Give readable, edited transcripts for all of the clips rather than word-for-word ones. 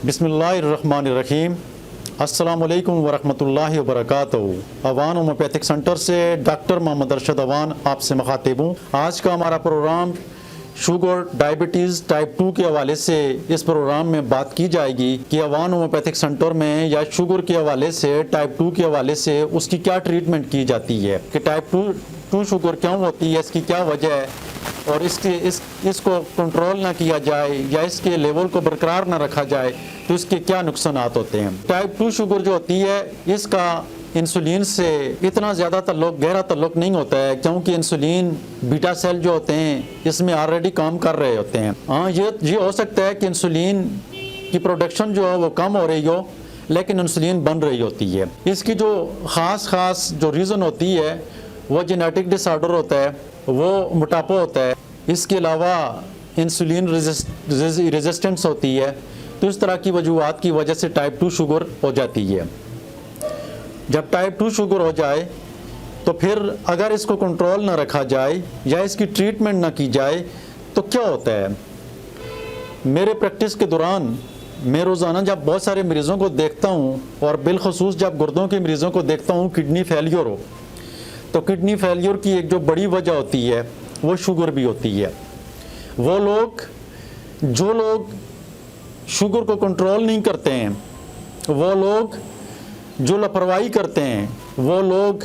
बिस्मिल्लाहिर्रहमानिर्रहीम। अस्सलामुअलैकुम वरहमतुल्लाहि वबरकातुहू। अवान होम्योपैथिक सेंटर से डॉक्टर मोहम्मद अरशद अवान आपसे मुखातिब हूँ। आज का हमारा प्रोग्राम शुगर डायबिटीज़ टाइप 2 के हवाले से इस प्रोग्राम में बात की जाएगी कि अवान होम्योपैथिक सेंटर में या शुगर के हवाले से टाइप 2 के हवाले से उसकी क्या ट्रीटमेंट की जाती है, कि टाइप 2 शुगर क्यों होती है, इसकी क्या वजह है और इसको कंट्रोल ना किया जाए या इसके लेवल को बरकरार ना रखा जाए तो इसके क्या नुकसानात होते हैं। टाइप 2 शुगर जो होती है इसका इंसुलिन से इतना ज़्यादा गहरा ताल्लुक नहीं होता है, क्योंकि इंसुलिन बीटा सेल जो होते हैं इसमें ऑलरेडी काम कर रहे होते हैं। हाँ, ये हो सकता है कि इंसुलिन की प्रोडक्शन जो है वो कम हो रही हो, लेकिन इंसुलिन बन रही होती है। इसकी जो ख़ास जो रीज़न होती है वो जेनेटिक डिसऑर्डर होता है, वो मोटापा होता है। इसके अलावा इंसुलिन रेजिस्टेंस होती है। तो इस तरह की वजूहात की वजह से टाइप 2 शुगर हो जाती है। जब टाइप 2 शुगर हो जाए तो फिर अगर इसको कंट्रोल ना रखा जाए या इसकी ट्रीटमेंट ना की जाए तो क्या होता है। मेरे प्रैक्टिस के दौरान मैं रोज़ाना जब बहुत सारे मरीज़ों को देखता हूँ और बिलखसूस जब गुर्दों के मरीज़ों को देखता हूँ किडनी फेलियर हो, तो किडनी फेलियर की एक जो बड़ी वजह होती है वो शुगर भी होती है। जो लोग शुगर को कंट्रोल नहीं करते हैं, वो लोग जो लापरवाही करते हैं, वो लोग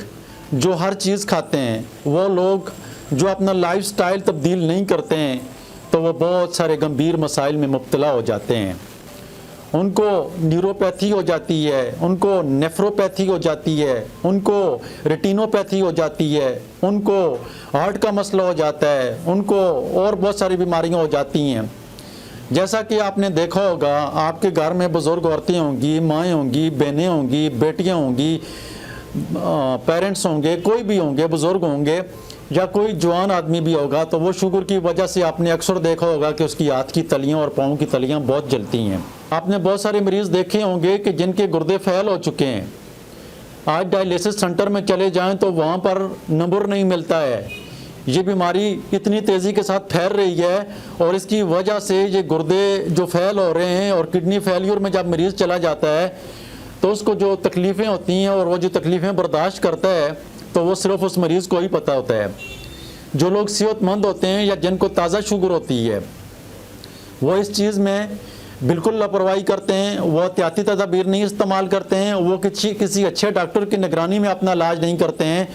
जो हर चीज़ खाते हैं, वो लोग जो अपना लाइफस्टाइल तब्दील नहीं करते हैं, तो वो बहुत सारे गंभीर मसाइल में मुब्तला हो जाते हैं। उनको न्यूरोपैथी हो जाती है, उनको नेफ्रोपैथी हो जाती है, उनको रेटिनोपैथी हो जाती है, उनको हार्ट का मसला हो जाता है, उनको और बहुत सारी बीमारियां हो जाती हैं। जैसा कि आपने देखा होगा, आपके घर में बुज़ुर्ग औरतें होंगी, माएँ होंगी, बहनें होंगी, बेटियां होंगी, पेरेंट्स होंगे, कोई भी होंगे, बुज़ुर्ग होंगे या कोई जवान आदमी भी होगा, तो वो शुगर की वजह से आपने अक्सर देखा होगा कि उसकी हाथ की तलियां और पाँव की तलियां बहुत जलती हैं। आपने बहुत सारे मरीज़ देखे होंगे कि जिनके गुर्दे फैल हो चुके हैं। आज डायलिसिस सेंटर में चले जाएं तो वहाँ पर नंबर नहीं मिलता है। ये बीमारी इतनी तेज़ी के साथ फैल रही है और इसकी वजह से ये गुर्दे जो फैल हो रहे हैं, और किडनी फेलियर में जब मरीज़ चला जाता है तो उसको जो तकलीफ़ें होती हैं और वो जो तकलीफ़ें बर्दाश्त करता है तो वो सिर्फ उस मरीज़ को ही पता होता है। जो लोग सेहतमंद होते हैं या जिनको ताज़ा शुगर होती है वो इस चीज़ में बिल्कुल लापरवाही करते हैं, वो एहतियाती तदाबीर नहीं इस्तेमाल करते हैं, वो किसी अच्छे डॉक्टर की निगरानी में अपना इलाज नहीं करते हैं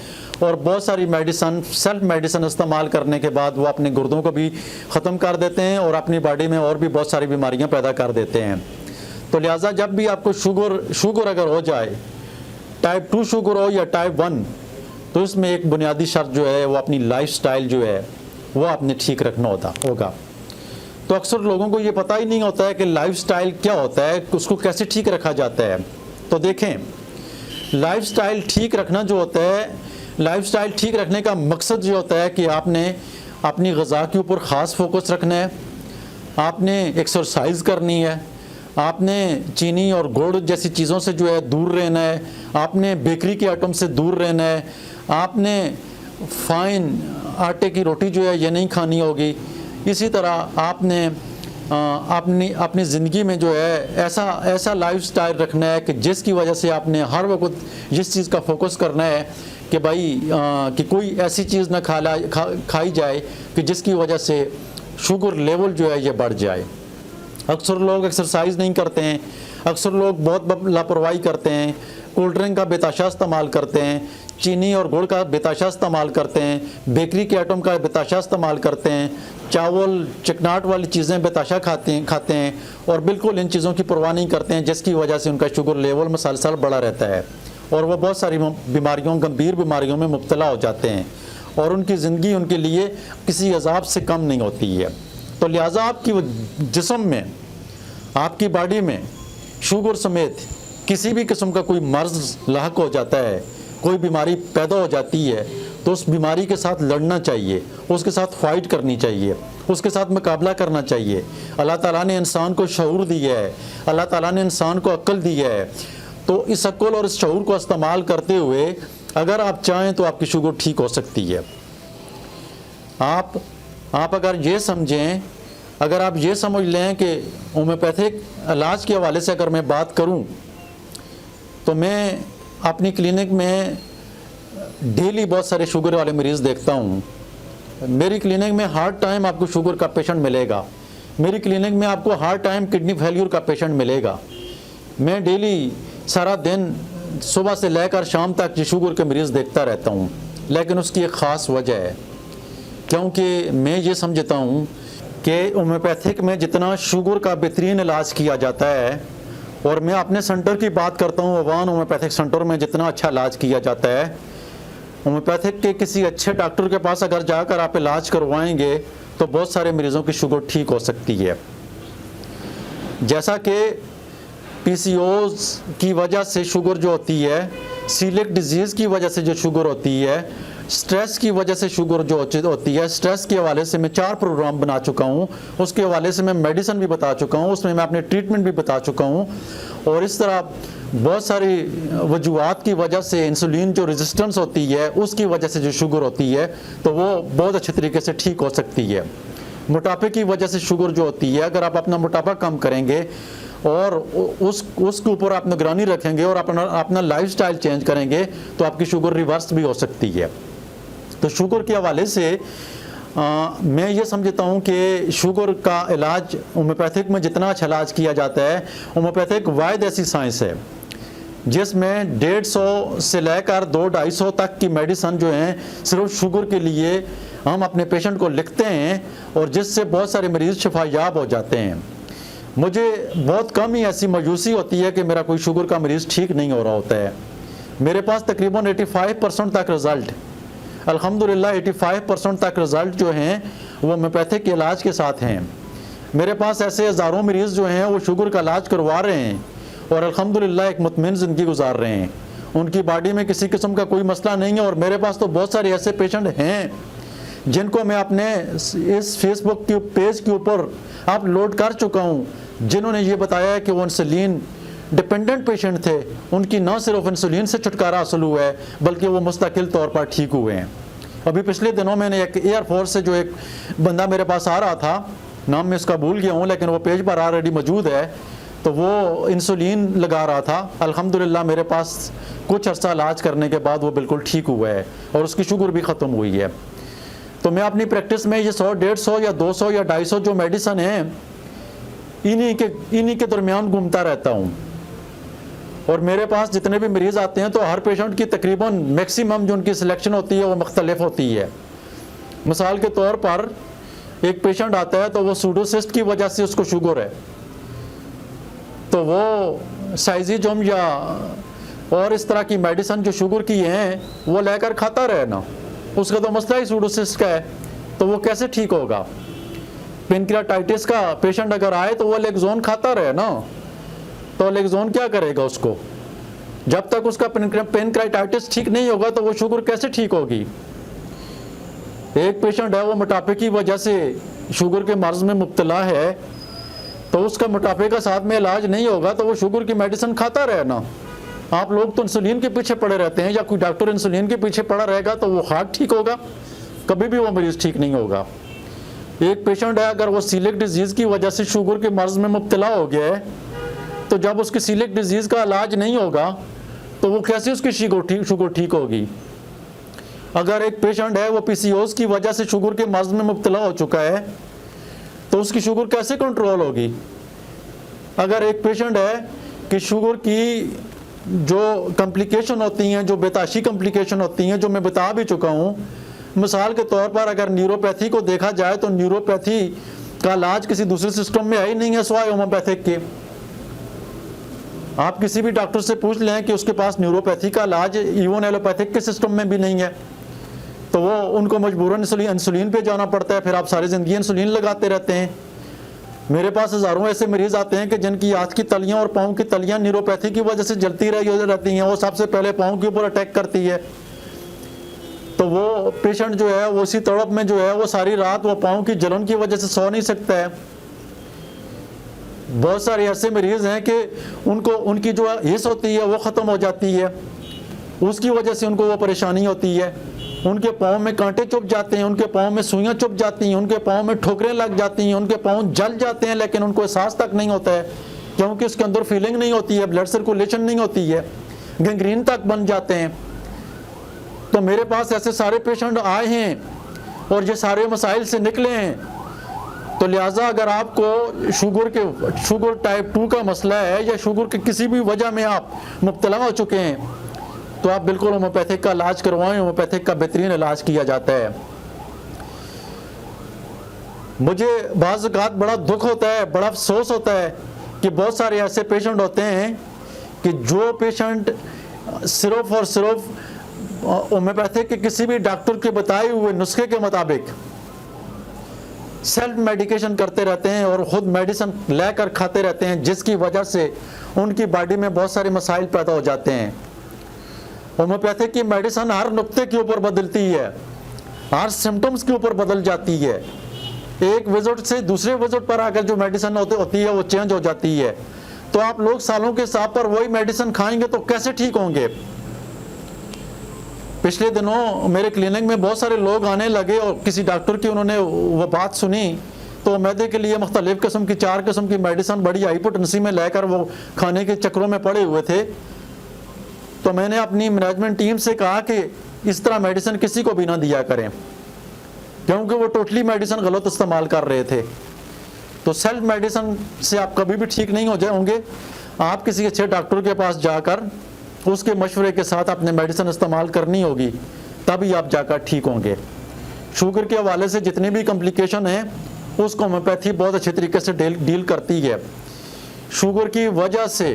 और बहुत सारी सेल्फ मेडिसिन इस्तेमाल करने के बाद वो अपने गुर्दों को भी ख़त्म कर देते हैं और अपनी बॉडी में और भी बहुत सारी बीमारियां पैदा कर देते हैं। तो लिहाजा जब भी आपको शुगर अगर हो जाए, टाइप 2 शुगर हो या टाइप 1, तो इसमें एक बुनियादी शर्त जो है वो अपनी लाइफस्टाइल जो है वो आपने ठीक रखना होगा। तो अक्सर लोगों को ये पता ही नहीं होता है कि लाइफस्टाइल क्या होता है, उसको कैसे ठीक रखा जाता है। तो देखें, लाइफस्टाइल ठीक रखना जो होता है, लाइफस्टाइल ठीक रखने का मकसद जो होता है कि आपने अपनी ग़िज़ा के ऊपर ख़ास फोकस रखना है, आपने एक्सरसाइज करनी है, आपने चीनी और गुड़ जैसी चीज़ों से जो है दूर रहना है, आपने बेकरी के आइटम से दूर रहना है, आपने फाइन आटे की रोटी जो है ये नहीं खानी होगी। इसी तरह आपने अपनी ज़िंदगी में जो है ऐसा लाइफस्टाइल रखना है कि जिसकी वजह से आपने हर वक्त इस चीज़ का फोकस करना है कि भाई कि कोई ऐसी चीज़ ना खाई जाए कि जिसकी वजह से शुगर लेवल जो है ये बढ़ जाए। अक्सर लोग एक्सरसाइज नहीं करते हैं, अक्सर लोग बहुत लापरवाही करते हैं, कोल्ड ड्रिंक का बेताशा इस्तेमाल करते हैं, चीनी और गुड़ का बेताशा इस्तेमाल करते हैं, बेकरी के आइटम का बेताशा इस्तेमाल करते हैं, चावल चिकनाट वाली चीज़ें बेताशा खाते हैं और बिल्कुल इन चीज़ों की परवाह नहीं करते हैं, जिसकी वजह से उनका शुगर लेवल मुसलसल बढ़ा रहता है और वो बहुत सारी गंभीर बीमारियों में मुब्तला हो जाते हैं और उनकी ज़िंदगी उनके लिए किसी अजाब से कम नहीं होती है। तो लिहाजा आपकी जिस्म में, आपकी बॉडी में शुगर समेत किसी भी किस्म का कोई मर्ज़ लाहक हो जाता है, कोई बीमारी पैदा हो जाती है, तो उस बीमारी के साथ लड़ना चाहिए, उसके साथ फाइट करनी चाहिए, उसके साथ मुकाबला करना चाहिए। अल्लाह ताला ने इंसान को शऊर दिया है, अल्लाह ताला ने इंसान को अक्ल दी है, तो इस अक्ल और इस शऊर को इस्तेमाल करते हुए अगर आप चाहें तो आपकी शुगर ठीक हो सकती है। आप अगर ये समझें, अगर आप ये समझ लें कि होम्योपैथिक इलाज के हवाले से अगर मैं बात करूं तो मैं अपनी क्लिनिक में डेली बहुत सारे शुगर वाले मरीज़ देखता हूं। मेरी क्लिनिक में हर टाइम आपको शुगर का पेशेंट मिलेगा, मेरी क्लिनिक में आपको हर टाइम किडनी फेल्यूर का पेशेंट मिलेगा। मैं डेली सारा दिन सुबह से लेकर शाम तक ये शुगर के मरीज़ देखता रहता हूँ। लेकिन उसकी एक ख़ास वजह है, क्योंकि मैं ये समझता हूँ कि होम्योपैथिक में जितना शुगर का बेहतरीन इलाज किया जाता है, और मैं अपने सेंटर की बात करता हूँ, अवान होम्योपैथिक सेंटर में जितना अच्छा इलाज किया जाता है, होम्योपैथिक के किसी अच्छे डॉक्टर के पास अगर जाकर आप इलाज करवाएंगे तो बहुत सारे मरीज़ों की शुगर ठीक हो सकती है। जैसा कि PCOS की वजह से शुगर जो होती है, सीलिक डिजीज़ की वजह से जो शुगर होती है, स्ट्रेस की वजह से शुगर जो होती है, स्ट्रेस के हवाले से मैं 4 प्रोग्राम बना चुका हूँ, उसके हवाले से मैं मेडिसिन भी बता चुका हूँ, उसमें मैं अपने ट्रीटमेंट भी बता चुका हूँ। और इस तरह बहुत सारी वजूहात की वजह से इंसुलिन जो रेजिस्टेंस होती है उसकी वजह से जो शुगर होती है तो वो बहुत अच्छे तरीके से ठीक हो सकती है। मोटापे की वजह से शुगर जो होती है, अगर आप अपना मोटापा कम करेंगे और उसके ऊपर आप निगरानी रखेंगे और अपना लाइफस्टाइल चेंज करेंगे तो आपकी शुगर रिवर्स भी हो सकती है। तो शुगर के हवाले से मैं ये समझता हूँ कि शुगर का इलाज होम्योपैथिक में जितना अच्छा इलाज किया जाता है, होम्योपैथिक वाहिद ऐसी साइंस है जिसमें 150 से लेकर 200-250 तक की मेडिसिन जो हैं सिर्फ शुगर के लिए हम अपने पेशेंट को लिखते हैं, और जिससे बहुत सारे मरीज़ शिफायाब हो जाते हैं। मुझे बहुत कम ही ऐसी मायूसी होती है कि मेरा कोई शुगर का मरीज़ ठीक नहीं हो रहा होता है। मेरे पास तकरीबन 85% तक रिज़ल्ट, अल्हम्दुलिल्लाह 85% तक रिज़ल्ट जो हैं वो होम्योपैथिक के इलाज के साथ हैं। मेरे पास ऐसे हज़ारों मरीज़ जो हैं वो शुगर का इलाज करवा रहे हैं और अल्हम्दुलिल्लाह एक मुतमिन ज़िंदगी गुजार रहे हैं, उनकी बॉडी में किसी किस्म का कोई मसला नहीं है। और मेरे पास तो बहुत सारे ऐसे पेशेंट हैं जिनको मैं अपने इस फेसबुक के पेज के ऊपर अपलोड कर चुका हूँ, जिन्होंने ये बताया है कि वो इंसुलिन डिपेंडेंट पेशेंट थे, उनकी न सिर्फ इंसुलिन से छुटकारा हासिल हुआ है बल्कि वो मुस्तकिल तौर पर ठीक हुए हैं। अभी पिछले दिनों मैंने एक एयरफोर्स से जो एक बंदा मेरे पास आ रहा था, नाम मैं उसका भूल गया हूँ लेकिन वो पेज पर ऑलरेडी मौजूद है, तो वो इंसुलिन लगा रहा था। अल्हम्दुलिल्लाह मेरे पास कुछ अर्सा इलाज करने के बाद वो बिल्कुल ठीक हुआ है और उसकी शुगर भी ख़त्म हुई है। तो मैं अपनी प्रैक्टिस में ये 100, 150 या 200 या 250 जो मेडिसिन हैं इन्हीं के दरमियान घूमता रहता हूँ। और मेरे पास जितने भी मरीज़ आते हैं तो हर पेशेंट की तकरीबन मैक्सिमम जो उनकी सिलेक्शन होती है वो मुख्तलिफ होती है। मिसाल के तौर पर एक पेशेंट आता है तो वो सूडोसिस्ट की वजह से उसको शुगर है, तो वो साइजिजम या और इस तरह की मेडिसिन जो शुगर की हैं वो लेकर खाता रहे ना, उसका तो मसला ही सूडोसिस्ट का है, तो वो कैसे ठीक होगा। पेनक्रियाटाइटिस का पेशेंट अगर आए तो वो लेक्सोन खाता रहे ना, तो लेक्सोन क्या करेगा उसको, जब तक उसका पेनक्रियाटाइटिस ठीक नहीं होगा तो वो शुगर कैसे ठीक होगी। एक पेशेंट है वो मोटापे की वजह से शुगर के मर्ज में मुब्तला है, तो उसका मोटापे का साथ में इलाज नहीं होगा तो वो शुगर की मेडिसिन खाता रहे ना। आप लोग तो इंसुलिन के पीछे पड़े रहते हैं, या कोई डॉक्टर इंसुलिन के पीछे पड़ा रहेगा तो वो हार्ट ठीक होगा, कभी भी वो मरीज़ ठीक नहीं होगा। एक पेशेंट है अगर वो सीलिक डिजीज़ की वजह से शुगर के मर्ज में मुब्तला हो गया है, तो जब उसकी सीलिक डिजीज़ का इलाज नहीं होगा तो वो कैसे उसकी शुगर ठीक होगी। अगर एक पेशेंट है वो PCOS की वजह से शुगर के मर्ज में मुब्तला हो चुका है तो उसकी शुगर कैसे कंट्रोल होगी। अगर एक पेशेंट है कि शुगर की जो कॉम्प्लिकेशन होती हैं, जो बेताशी कॉम्प्लिकेशन होती हैं, जो मैं बता भी चुका हूँ, मिसाल के तौर पर अगर न्यूरोपैथी को देखा जाए तो न्यूरोपैथी का इलाज किसी दूसरे सिस्टम में है ही नहीं है सिवाय होम्योपैथिक के। आप किसी भी डॉक्टर से पूछ लें कि उसके पास न्यूरोपैथी का इलाज इवन एलोपैथिक के सिस्टम में भी नहीं है, तो वो उनको मजबूरन इंसुलिन पे जाना पड़ता है, फिर आप सारी ज़िंदगी इंसुलिन लगाते रहते हैं। मेरे पास हज़ारों ऐसे मरीज़ आते हैं कि जिनकी हाथ की तलियां और पाँव की तलियां न्यूरोपैथी की वजह से जलती रहती हैं, वो सबसे पहले पाँव के ऊपर अटैक करती है, तो वो पेशेंट जो है वो उसी तड़प में जो है वो सारी रात वो पाँव की जलन की वजह से सो नहीं सकता है। बहुत सारे ऐसे मरीज़ हैं कि उनकी जो हिस्स होती है वो ख़त्म हो जाती है, उसकी वजह से उनको वो परेशानी होती है। उनके पाँव में कांटे चुभ जाते हैं, उनके पाँव में सुइयाँ चुभ जाती हैं, उनके पाँव में ठोकरें लग जाती हैं, उनके पाँव जल जाते हैं, लेकिन उनको एहसास तक नहीं होता है क्योंकि उसके अंदर फीलिंग नहीं होती है, ब्लड सर्कुलेशन नहीं होती है, गैंग्रीन तक बन जाते हैं। तो मेरे पास ऐसे सारे पेशेंट आए हैं और ये सारे मसाइल से निकले हैं। तो लिहाजा अगर आपको शुगर टाइप 2 का मसला है या शुगर के किसी भी वजह में आप मुब्तला हो चुके हैं तो आप बिल्कुल होम्योपैथिक का इलाज करवाएं। होम्योपैथिक का बेहतरीन इलाज किया जाता है। मुझे बाज़ औक़ात बड़ा दुख होता है, बड़ा अफसोस होता है कि बहुत सारे ऐसे पेशेंट होते हैं कि जो पेशेंट सिर्फ और सिर्फ होम्योपैथिक के किसी भी डॉक्टर के बताए हुए नुस्खे के मुताबिक सेल्फ मेडिकेशन करते रहते हैं और ख़ुद मेडिसिन लेकर खाते रहते हैं, जिसकी वजह से उनकी बॉडी में बहुत सारे मसाइल पैदा हो जाते हैं। होम्योपैथिक की मेडिसिन हर नुक्ते के ऊपर बदलती है, हर सिम्टम्स के ऊपर बदल जाती है। एक विजिट से दूसरे विजिट पर आकर जो मेडिसिन होती है वो चेंज हो जाती है। तो आप लोग सालों के हिसाब पर वही मेडिसिन खाएंगे तो कैसे ठीक होंगे। पिछले दिनों मेरे क्लिनिक में बहुत सारे लोग आने लगे और किसी डॉक्टर की उन्होंने वो बात सुनी तो मैदे के लिए मुख्तलिफ किस्म की 4 किस्म की मेडिसिन बड़ी हाइपोटेंसी में लेकर वो खाने के चक्रों में पड़े हुए थे। तो मैंने अपनी मैनेजमेंट टीम से कहा कि इस तरह मेडिसिन किसी को भी ना दिया करें, क्योंकि वो टोटली मेडिसिन गलत इस्तेमाल कर रहे थे। तो सेल्फ मेडिसिन से आप कभी भी ठीक नहीं हो जाएंगे। आप किसी अच्छे डॉक्टर के पास जाकर उसके मशवरे के साथ अपने मेडिसिन इस्तेमाल करनी होगी, तभी आप जाकर ठीक होंगे। शुगर के हवाले से जितनी भी कॉम्प्लिकेशन हैं उसको होम्योपैथी बहुत अच्छे तरीके से डील करती है। शुगर की वजह से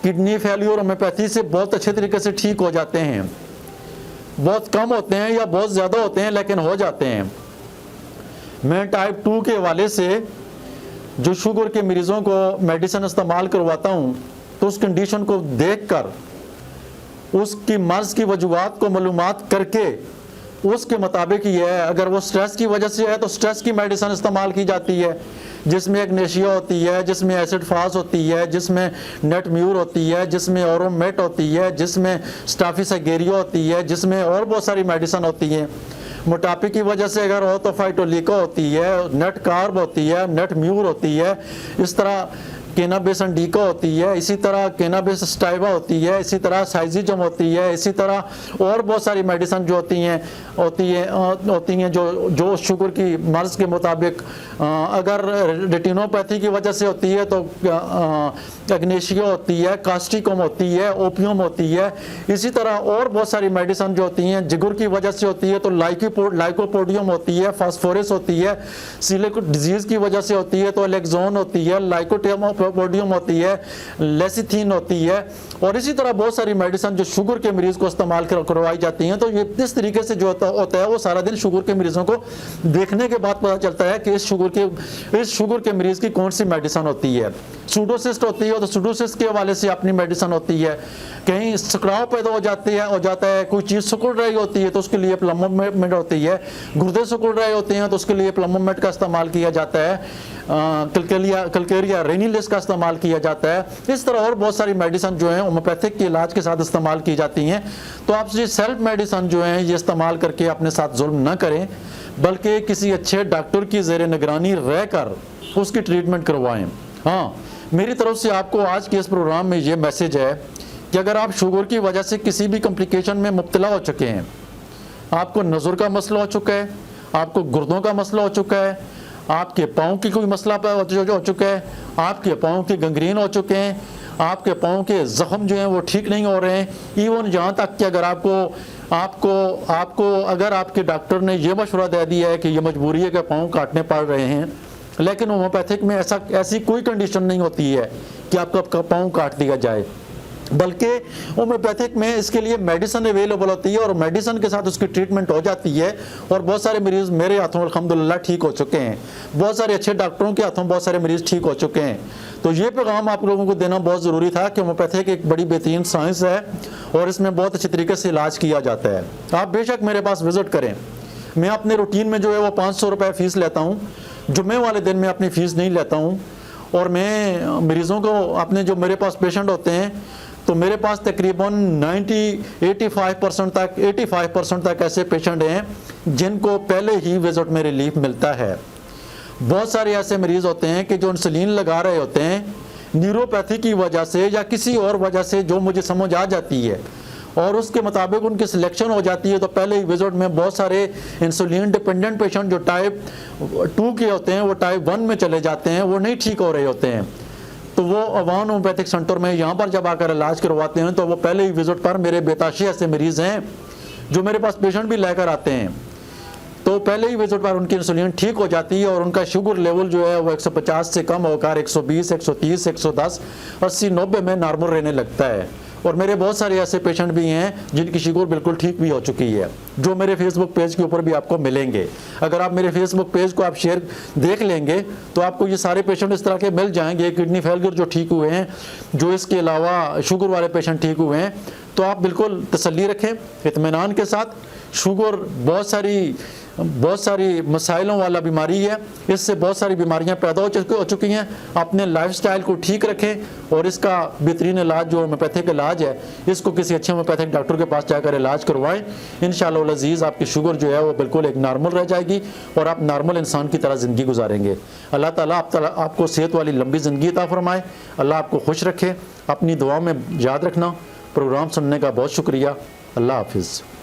किडनी फेल्योर होम्योपैथी से बहुत अच्छे तरीके से ठीक हो जाते हैं। बहुत कम होते हैं या बहुत ज़्यादा होते हैं, लेकिन हो जाते हैं। मैं टाइप 2 के हवाले से जो शुगर के मरीज़ों को मेडिसिन इस्तेमाल करवाता हूँ तो उस कंडीशन को देखकर उसकी मर्ज़ की वजूहात को मालूमात करके उसके मुताबिक ही है। अगर वो स्ट्रेस की वजह से है तो स्ट्रेस की मेडिसिन इस्तेमाल की जाती है, जिसमें एग्नेशिया होती है, जिसमें एसिड फास होती है, जिसमें नेट म्यूर होती है, जिसमें ओरोमेट होती है, जिसमें स्टाफिसागेरिया होती है, जिसमें और बहुत सारी मेडिसिन होती हैं। मोटापे की वजह से अगर हो तो फाइटोलिका होती है, नेट कार्ब होती है, नेट म्यूर होती है, इस तरह केनाबिस इंडिका होती है, इसी तरह केनाबिस स्टाइवा होती है, इसी तरह साइजिजम होती है, इसी तरह और बहुत सारी मेडिसिन जो होती हैं जो शुगर की मर्ज़ के मुताबिक अगर रेटिनोपैथी की वजह से होती है तो एग्नेशिया होती है, कास्टिकम होती है, ओपियम होती है। इसी तरह और बहुत सारी मेडिसिन जो होती हैं जिगर की वजह से होती है तो लाइकोपोडियम होती है, फास्फोरस होती है, सीलिक डिजीज़ की वजह से होती है तो एलेक्जोन होती है, लाइकोपोडियम होती है, लेसिथिन होती है, और इसी तरह बहुत सारी मेडिसिन जो शुगर के मरीज़ को इस्तेमाल करवाई जाती हैं। तो ये इस तरीके से जो होता है वो सारा दिन शुगर के मरीज़ों को देखने के बाद पता चलता है कि इस शुगर के मरीज़ की कौन सी मेडिसिन होती है। सूडोसिस्ट होती है तो सूडोसिस्ट के हवाले से अपनी मेडिसिन होती है। कहीं स्क्राव पैदा हो जाता है, कोई चीज़ सिकुड़ रही होती है तो उसके लिए प्लमोमेट होती है, गुर्दे सिकुड़ रहे होते हैं तो उसके लिए प्लमोमेट का इस्तेमाल किया जाता है, कलकेरिया रेनिलिस का इस्तेमाल किया जाता है। इस तरह और बहुत सारी मेडिसिन जो हैं होम्योपैथिक के इलाज के साथ इस्तेमाल की जाती हैं। तो आप ये सेल्फ मेडिसिन जो हैं ये इस्तेमाल करके अपने साथ जुल्म न करें, बल्कि किसी अच्छे डॉक्टर की ज़ेर निगरानी रहकर उसकी ट्रीटमेंट करवाएं। हाँ, मेरी तरफ से आपको आज के इस प्रोग्राम में ये मैसेज है कि अगर आप शुगर की वजह से किसी भी कॉम्प्लिकेशन में मुब्तला हो चुके हैं, आपको नज़र का मसला हो चुका है, आपको गुर्दों का मसला हो चुका है, आपके पाँव की कोई मसला हो चुका है, आपके पाँव के गंग्रीन हो चुके हैं, आपके पाँव के ज़ख्म जो हैं वो ठीक नहीं हो रहे हैं, इवन यहाँ तक कि अगर आपको अगर आपके डॉक्टर ने ये मशवरा दे दिया है कि ये मजबूरी है कि पाँव काटने पड़ रहे हैं, लेकिन होम्योपैथिक में ऐसी कोई कंडीशन नहीं होती है कि आपका पाँव काट दिया जाए, बल्कि होम्योपैथिक में इसके लिए मेडिसिन अवेलेबल होती है और मेडिसिन के साथ उसकी ट्रीटमेंट हो जाती है। और बहुत सारे मरीज़ मेरे हाथों अल्हम्दुलिल्लाह ठीक हो चुके हैं, बहुत सारे अच्छे डॉक्टरों के हाथों बहुत सारे मरीज़ ठीक हो चुके हैं। तो ये पैगाम आप लोगों को देना बहुत ज़रूरी था कि होम्योपैथिक एक बड़ी बेहतरीन साइंस है और इसमें बहुत अच्छे तरीके से इलाज किया जाता है। आप बेशक मेरे पास विज़िट करें। मैं अपने रूटीन में जो है वो 500 रुपये फ़ीस लेता हूँ। जुम्मे वाले दिन मैं अपनी फ़ीस नहीं लेता हूँ और मैं मरीज़ों को अपने जो मेरे पास पेशेंट होते हैं तो मेरे पास तकरीबन 85% तक ऐसे पेशेंट हैं जिनको पहले ही विजिट में रिलीफ मिलता है। बहुत सारे ऐसे मरीज़ होते हैं कि जो इंसुलिन लगा रहे होते हैं न्यूरोपैथी की वजह से या किसी और वजह से जो मुझे समझ आ जाती है, और उसके मुताबिक उनकी सिलेक्शन हो जाती है, तो पहले ही विजिट में बहुत सारे इंसुलिन डिपेंडेंट पेशेंट जो टाइप 2 के होते हैं वो टाइप 1 में चले जाते हैं, वो नहीं ठीक हो रहे होते हैं। तो वो अवान होम्योपैथिक सेंटर में यहाँ पर जब आकर इलाज करवाते हैं तो वो पहले ही विजिट पर, मेरे बेताशी ऐसे मरीज़ हैं जो मेरे पास पेशेंट भी लेकर आते हैं, तो पहले ही विजिट पर उनकी इंसुलिन ठीक हो जाती है और उनका शुगर लेवल जो है वो 150 से कम होकर 120, 130, 110, 80, 90 में नॉर्मल रहने लगता है। और मेरे बहुत सारे ऐसे पेशेंट भी हैं जिनकी शुगर बिल्कुल ठीक भी हो चुकी है, जो मेरे फेसबुक पेज के ऊपर भी आपको मिलेंगे। अगर आप मेरे फेसबुक पेज को आप शेयर देख लेंगे तो आपको ये सारे पेशेंट इस तरह के मिल जाएंगे, किडनी फेलियर जो ठीक हुए हैं, जो इसके अलावा शुगर वाले पेशेंट ठीक हुए हैं। तो आप बिल्कुल तसल्ली रखें इत्मीनान के साथ। शुगर बहुत सारी मसाइलों वाला बीमारी है, इससे बहुत सारी बीमारियां पैदा हो चुकी हैं। अपने लाइफस्टाइल को ठीक रखें और इसका बेहतरीन इलाज जो होम्योपैथिक इलाज है, इसको किसी अच्छे होम्योपैथिक डॉक्टर के पास जाकर इलाज करवाएं। इंशाअल्लाह अज़ीज़ आपकी शुगर जो है वो बिल्कुल एक नॉर्मल रह जाएगी और आप नॉर्मल इंसान की तरह ज़िंदगी गुजारेंगे। अल्लाह ताला आपको सेहत वाली लंबी ज़िंदगी अता फरमाए। अल्लाह आपको खुश रखे। अपनी दुआ में याद रखना। प्रोग्राम सुनने का बहुत शुक्रिया। अल्लाह हाफिज़।